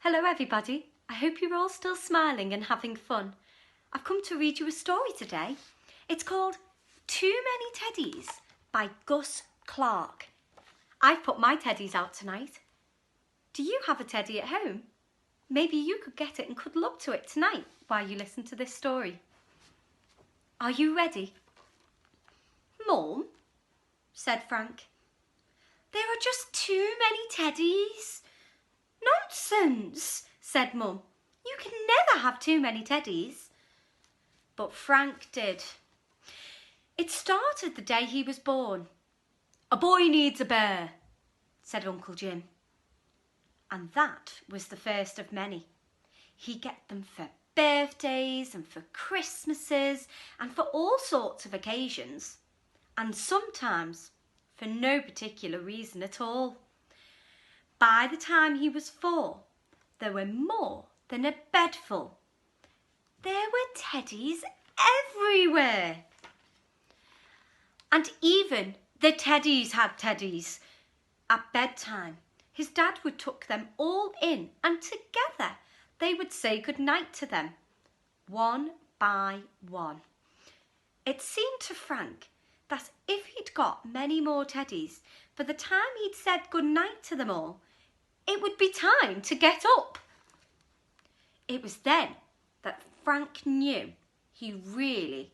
Hello everybody, I hope you're all still smiling and having fun. I've come to read you a story today. It's called Too Many Teddies by Gus Clarke. I've put my teddies out tonight. Do you have a teddy at home? Maybe you could get it and cuddle up to it tonight while you listen to this story. Are you ready? Mum, said Frank, there are just too many teddies. Nonsense, said Mum. You can never have too many teddies. But Frank did. It started the day he was born. A boy needs a bear, said Uncle Jim. And that was the first of many. He'd get them for birthdays and for Christmases and for all sorts of occasions. And sometimes for no particular reason at all. By the time he was 4, there were more than a bedful. There were teddies everywhere. And even the teddies had teddies. At bedtime, his dad would tuck them all in and together they would say goodnight to them, one by one. It seemed to Frank that if he'd got many more teddies, by the time he'd said goodnight to them all, it would be time to get up. It was then that Frank knew he really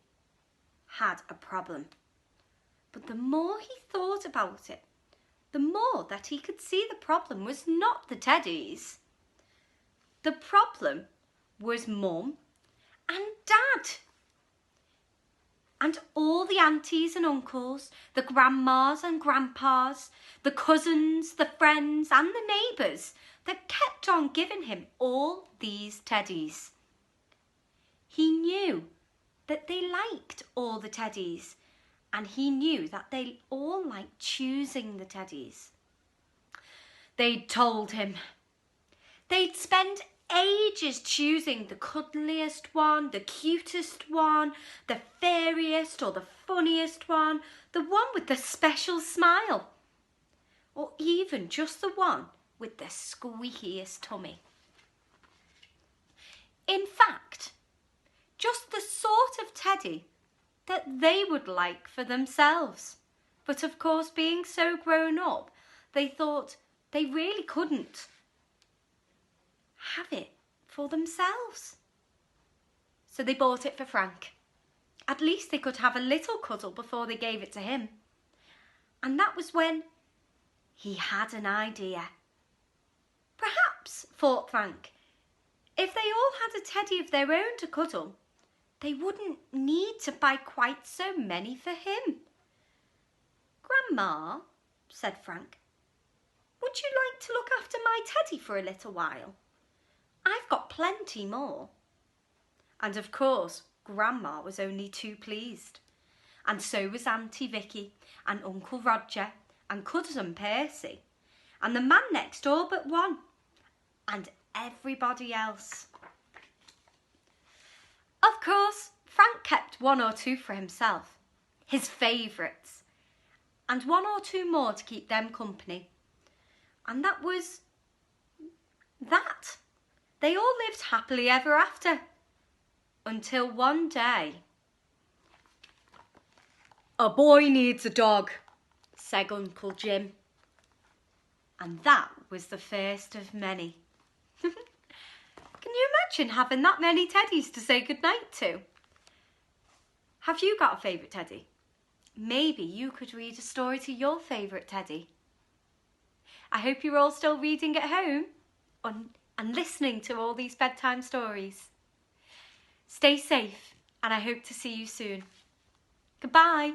had a problem. But the more he thought about it, the more that he could see the problem was not the teddies. The problem was Mum and Dad. And all the aunties and uncles, the grandmas and grandpas, the cousins, the friends and the neighbours that kept on giving him all these teddies. He knew that they liked all the teddies, and he knew that they all liked choosing the teddies. They'd told him. They'd spend ages choosing the cuddliest one, the cutest one, the fairiest or the funniest one, the one with the special smile, or even just the one with the squeakiest tummy. In fact, just the sort of teddy that they would like for themselves. But of course, being so grown up, they thought they really couldn't have it for themselves. So they bought it for Frank. At least they could have a little cuddle before they gave it to him. And that was when he had an idea. Perhaps, thought Frank, if they all had a teddy of their own to cuddle, they wouldn't need to buy quite so many for him. Grandma, said Frank, would you like to look after my teddy for a little while? I've got plenty more. And of course, Grandma was only too pleased. And so was Auntie Vicky and Uncle Roger and Cousin Percy and the man next door but one and everybody else. Of course, Frank kept 1 or 2 for himself, his favourites, and 1 or 2 more to keep them company. And that was that. They all lived happily ever after, until one day. A boy needs a dog, said Uncle Jim. And that was the first of many. Can you imagine having that many teddies to say goodnight to? Have you got a favourite teddy? Maybe you could read a story to your favourite teddy. I hope you're all still reading at home and listening to all these bedtime stories. Stay safe, and I hope to see you soon. Goodbye.